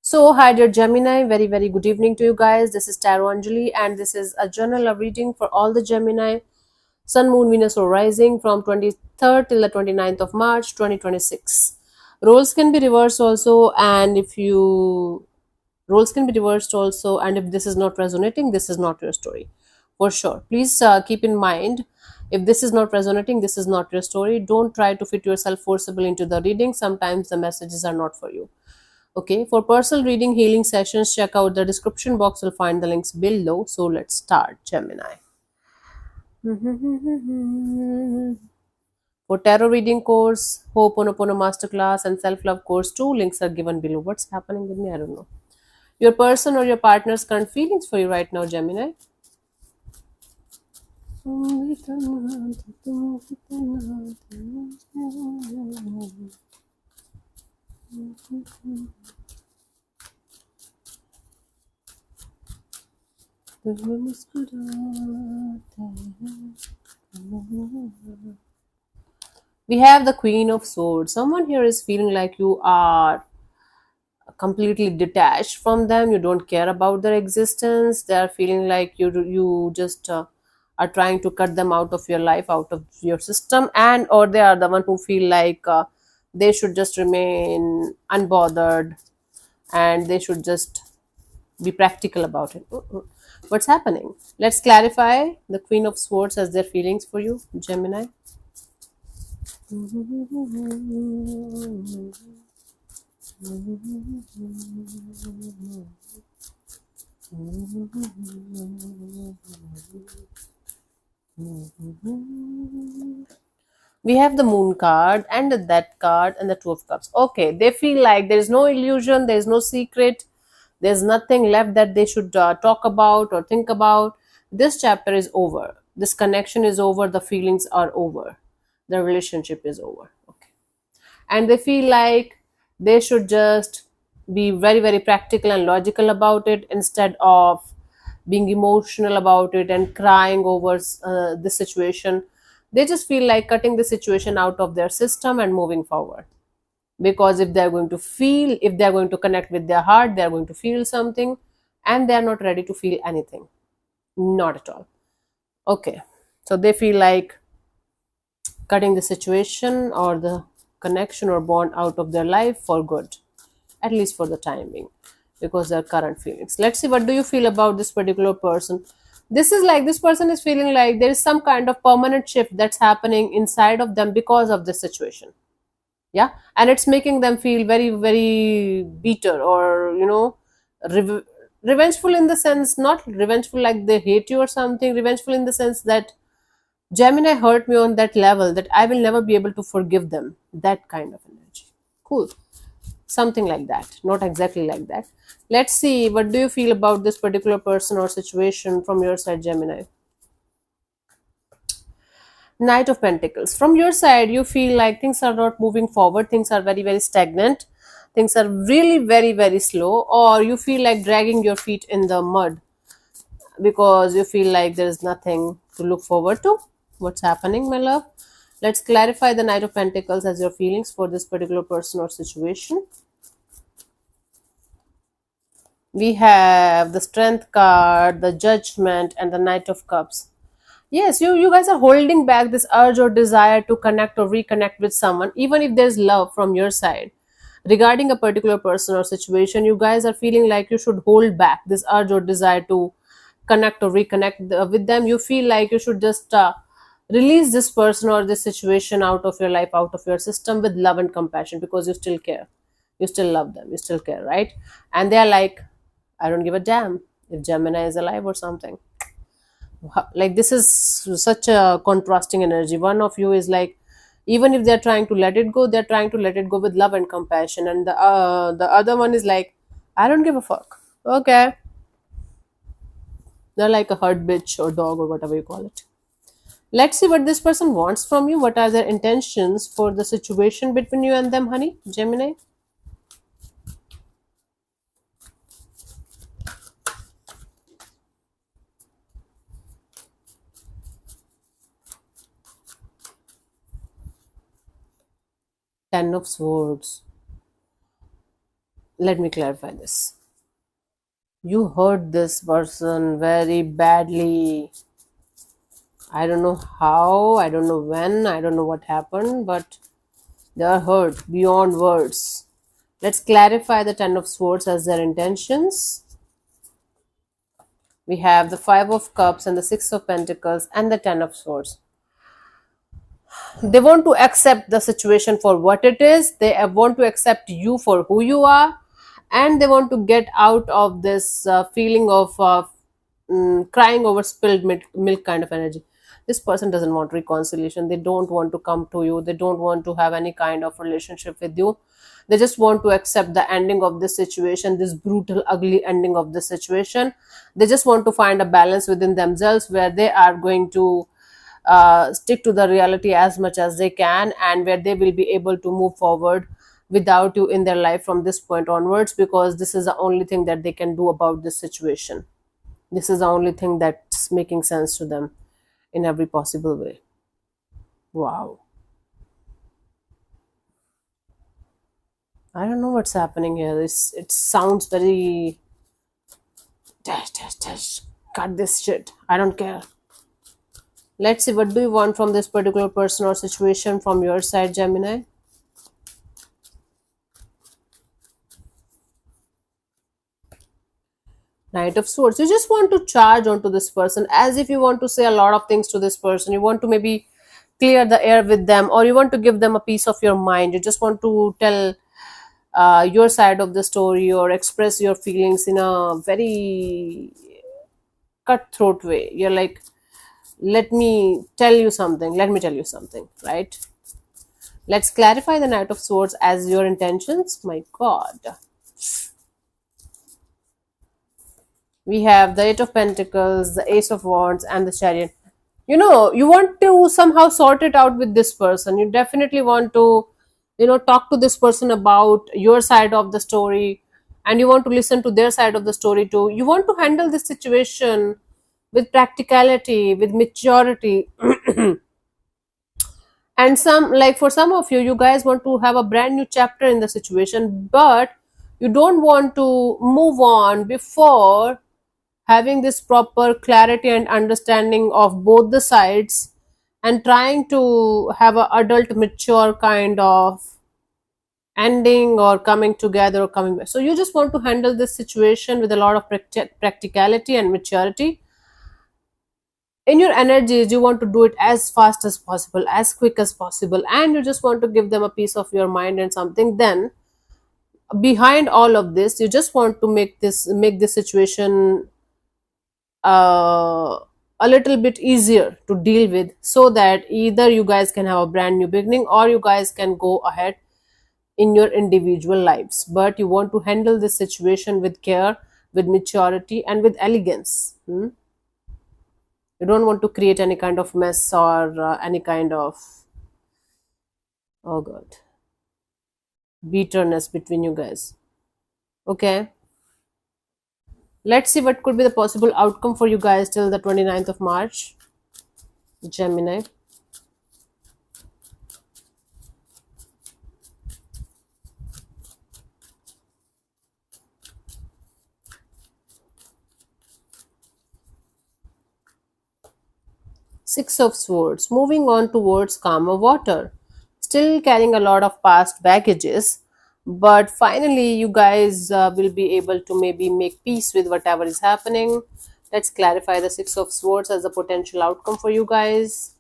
So, hi dear Gemini, very very good evening to you guys. This is Tarot Anjali, and this is a general love reading for all the Gemini, Sun, Moon, Venus, or Rising from 23rd till the 29th of March 2026. Roles can be reversed also, and if you roles can be reversed also, and if this is not resonating, this is not your story for sure. Please keep in mind, if this is not resonating, this is not your story. Don't try to fit yourself forcibly into the reading. Sometimes the messages are not for you. Okay, for personal reading healing sessions, check out the description box. You'll find the links below. So let's start, Gemini. For tarot reading course, Ho'oponopono masterclass, and self-love course, two links are given below. What's happening with me? I don't know. Your person or your partner's current feelings for you right now, Gemini. We have the Queen of Swords. Someone here is feeling like you are completely detached from them. You don't care about their existence. They are feeling like you just are trying to cut them out of your life, out of your system, and or they are the one who feel like they should just remain unbothered and they should just be practical about it. What's happening? Let's clarify the Queen of Swords as their feelings for you, Gemini. We have the Moon card and the Death card and the Two of Cups. Okay, they feel like there is no illusion, there is no secret, there's nothing left that they should talk about or think about. This chapter is over, this connection is over, the feelings are over, the relationship is over. Okay, and they feel like they should just be very very practical and logical about it instead of being emotional about it and crying over this situation. They just feel like cutting the situation out of their system and moving forward, because if they're going to feel, if they're going to connect with their heart, they're going to feel something, and they're not ready to feel anything, not at all. Okay, so they feel like cutting the situation or the connection or bond out of their life for good, at least for the time being, because their current feelings. Let's see, what do you feel about this particular person? This is like this person is feeling like there is some kind of permanent shift that's happening inside of them because of this situation. Yeah, and it's making them feel very very bitter, or rev- revengeful, in the sense, not revengeful like they hate you or something, revengeful in the sense that Gemini hurt me on that level that I will never be able to forgive them. That kind of energy. Cool. Something like that. Not exactly like that. Let's see, what do you feel about this particular person or situation from your side, Gemini? Knight of Pentacles. From your side, you feel like things are not moving forward, things are very, very stagnant, things are really very, very slow, or you feel like dragging your feet in the mud because you feel like there is nothing to look forward to. What's happening, my love? Let's clarify the Knight of Pentacles as your feelings for this particular person or situation. We have the Strength card, the Judgment, and the Knight of Cups. Yes, you guys are holding back this urge or desire to connect or reconnect with someone, even if there's love from your side. Regarding a particular person or situation, you guys are feeling like you should hold back this urge or desire to connect or reconnect with them. You feel like you should just release this person or this situation out of your life, out of your system, with love and compassion, because you still care. You still love them. You still care, right? And they are like, I don't give a damn if Gemini is alive or something. Like, this is such a contrasting energy. One of you is like, even if they're trying to let it go, they're trying to let it go with love and compassion, and the other one is like, I don't give a fuck. Okay, they're like a hurt bitch or dog or whatever you call it. Let's see what this person wants from you. What are their intentions for the situation between you and them, honey, Gemini? 10 of Swords. Let me clarify this. You hurt this person very badly. I don't know how, I don't know when, I don't know what happened, but they are hurt beyond words. Let's clarify the Ten of Swords as their intentions. We have the Five of Cups and the Six of Pentacles and the Ten of Swords. They want to accept the situation for what it is. They want to accept you for who you are, and they want to get out of this feeling of crying over spilled milk kind of energy. This person doesn't want reconciliation. They don't want to come to you. They don't want to have any kind of relationship with you. They just want to accept the ending of this situation, this brutal ugly ending of this situation. They just want to find a balance within themselves where they are going to stick to the reality as much as they can, and where they will be able to move forward without you in their life from this point onwards, because this is the only thing that they can do about this situation. This is the only thing that's making sense to them in every possible way. Wow. I don't know what's happening here. It sounds very dash dash dash. Cut this shit. I don't care. Let's see, what do you want from this particular person or situation from your side, Gemini? Knight of Swords. You just want to charge onto this person as if you want to say a lot of things to this person. You want to maybe clear the air with them, or you want to give them a piece of your mind. You just want to tell your side of the story or express your feelings in a very cutthroat way. You're like, let me tell you something, let me tell you something, right? Let's clarify the Knight of Swords as your intentions. My God. We have the Eight of Pentacles, the Ace of Wands, and the Chariot. You know, you want to somehow sort it out with this person. You definitely want to, talk to this person about your side of the story, and you want to listen to their side of the story too. You want to handle this situation with practicality, with maturity. And some, like for some of you, you guys want to have a brand new chapter in the situation, but you don't want to move on before having this proper clarity and understanding of both the sides, and trying to have a adult mature kind of ending or coming together or coming back. So you just want to handle this situation with a lot of practicality and maturity. In your energies, you want to do it as fast as possible, as quick as possible, and you just want to give them a piece of your mind and something. Then behind all of this, you just want to make this situation a little bit easier to deal with, so that either you guys can have a brand new beginning, or you guys can go ahead in your individual lives. But you want to handle this situation with care, with maturity, and with elegance. You don't want to create any kind of mess or any kind of, oh god, bitterness between you guys. Okay, let's see what could be the possible outcome for you guys till the 29th of March, Gemini. Six of Swords, moving on towards calmer water. Still carrying a lot of past baggages, but finally you guys will be able to maybe make peace with whatever is happening. Let's clarify the Six of Swords as a potential outcome for you guys.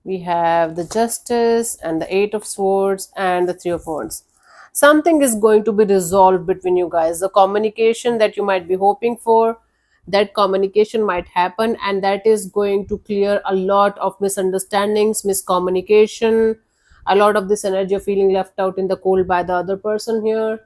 We have the Justice and the Eight of Swords and the Three of Wands. Something is going to be resolved between you guys. The communication that you might be hoping for, that communication might happen, and that is going to clear a lot of misunderstandings, miscommunication, a lot of this energy of feeling left out in the cold by the other person here.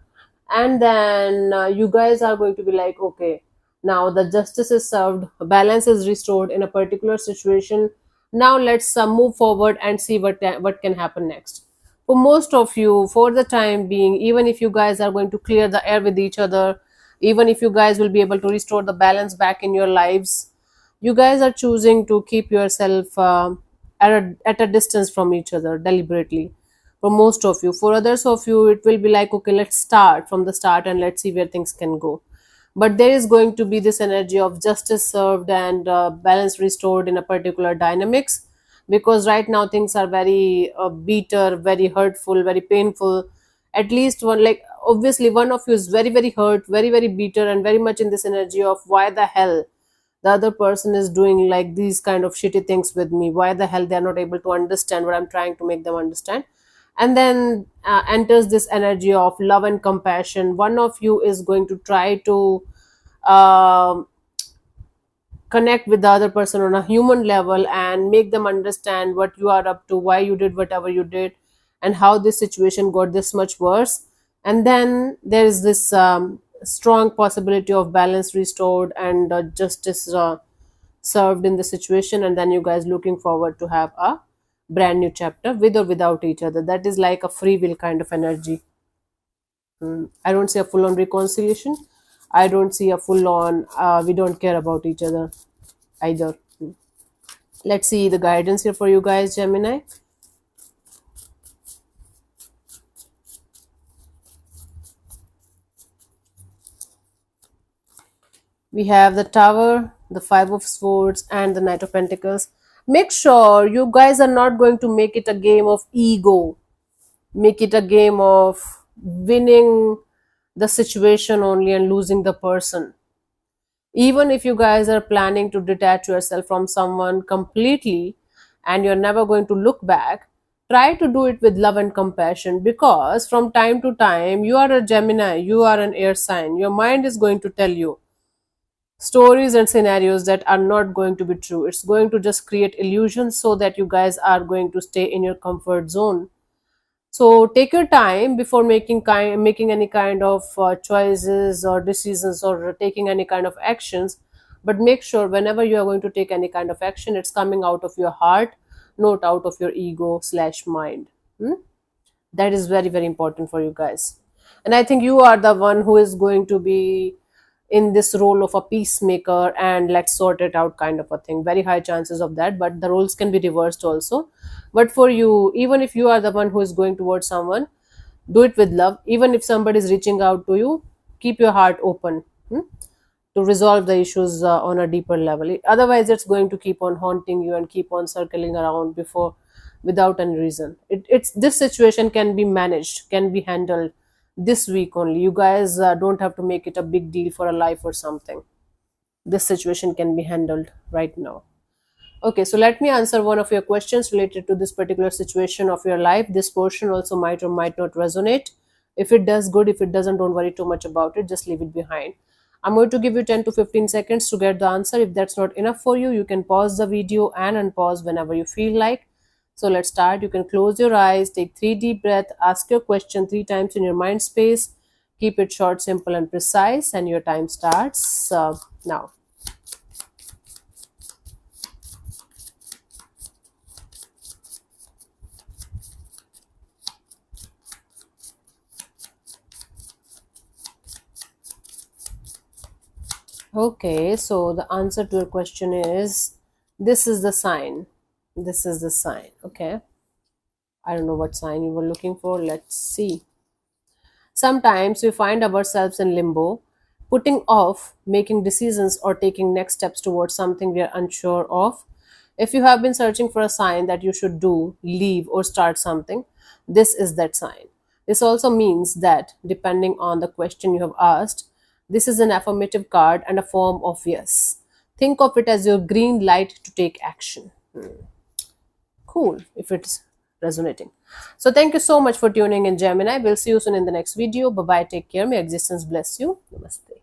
And then you guys are going to be like, okay, now the justice is served, balance is restored in a particular situation. Now let's move forward and see what can happen next. For most of you, for the time being, even if you guys are going to clear the air with each other, even if you guys will be able to restore the balance back in your lives, You guys are choosing to keep yourself at a distance from each other deliberately. For most of you, for others of you, it will be like, okay, let's start from the start and let's see where things can go. But there is going to be this energy of justice served and balance restored in a particular dynamics, because right now things are very bitter, very hurtful, very painful. At least one, like, obviously one of you is very very hurt, very very bitter, and very much in this energy of why the hell the other person is doing like these kind of shitty things with me, why the hell they're not able to understand what I'm trying to make them understand. And then enters this energy of love and compassion. One of you is going to try to um connect with the other person on a human level and make them understand what you are up to, why you did whatever you did, and how this situation got this much worse. And then there is this strong possibility of balance restored and justice served in the situation, and then you guys looking forward to have a brand new chapter with or without each other. That is like a free will kind of energy. I don't see a full on reconciliation. I don't see a full on we don't care about each other either. Let's see the guidance here for you guys, Gemini. We have the Tower, the Five of Swords, and the Knight of Pentacles. Make sure you guys are not going to make it a game of ego, make it a game of winning the situation only and losing the person. Even if you guys are planning to detach yourself from someone completely and you're never going to look back, try to do it with love and compassion, because from time to time, you are a Gemini, you are an air sign. Your mind is going to tell you stories and scenarios that are not going to be true. It's going to just create illusions so that you guys are going to stay in your comfort zone. So take your time before making any kind of choices or decisions or taking any kind of actions. But make sure whenever you are going to take any kind of action, it's coming out of your heart, not out of your ego slash mind. That is very very important for you guys. And I think you are the one who is going to be in this role of a peacemaker and let's sort it out kind of a thing. Very high chances of that, but the roles can be reversed also. But for you, even if you are the one who is going towards someone, do it with love. Even if somebody is reaching out to you, keep your heart open, to resolve the issues on a deeper level. Otherwise it's going to keep on haunting you and keep on circling around before, without any reason. It's this situation can be managed, can be handled this week only. You guys don't have to make it a big deal for a life or something. This situation can be handled right now. Okay, so let me answer one of your questions related to this particular situation of your life. This portion also might or might not resonate. If it does, good. If it doesn't, don't worry too much about it. Just leave it behind. I'm going to give you 10 to 15 seconds to get the answer. If that's not enough for you, you can pause the video and unpause whenever you feel like. So let's start. You can close your eyes, take 3 deep breaths, ask your question 3 times in your mind space. Keep it short, simple, and precise, and your time starts now. Okay, so the answer to your question is this is the sign. This is the sign. Okay. I don't know what sign you were looking for. Let's see. Sometimes we find ourselves in limbo, putting off making decisions or taking next steps towards something we are unsure of. If you have been searching for a sign that you should do, leave, or start something, this is that sign. This also means that, depending on the question you have asked, this is an affirmative card and a form of yes. Think of it as your green light to take action. Cool, if it's resonating. So thank you so much for tuning in, Gemini. We'll see you soon in the next video. Bye bye, take care. May existence bless you. Namaste.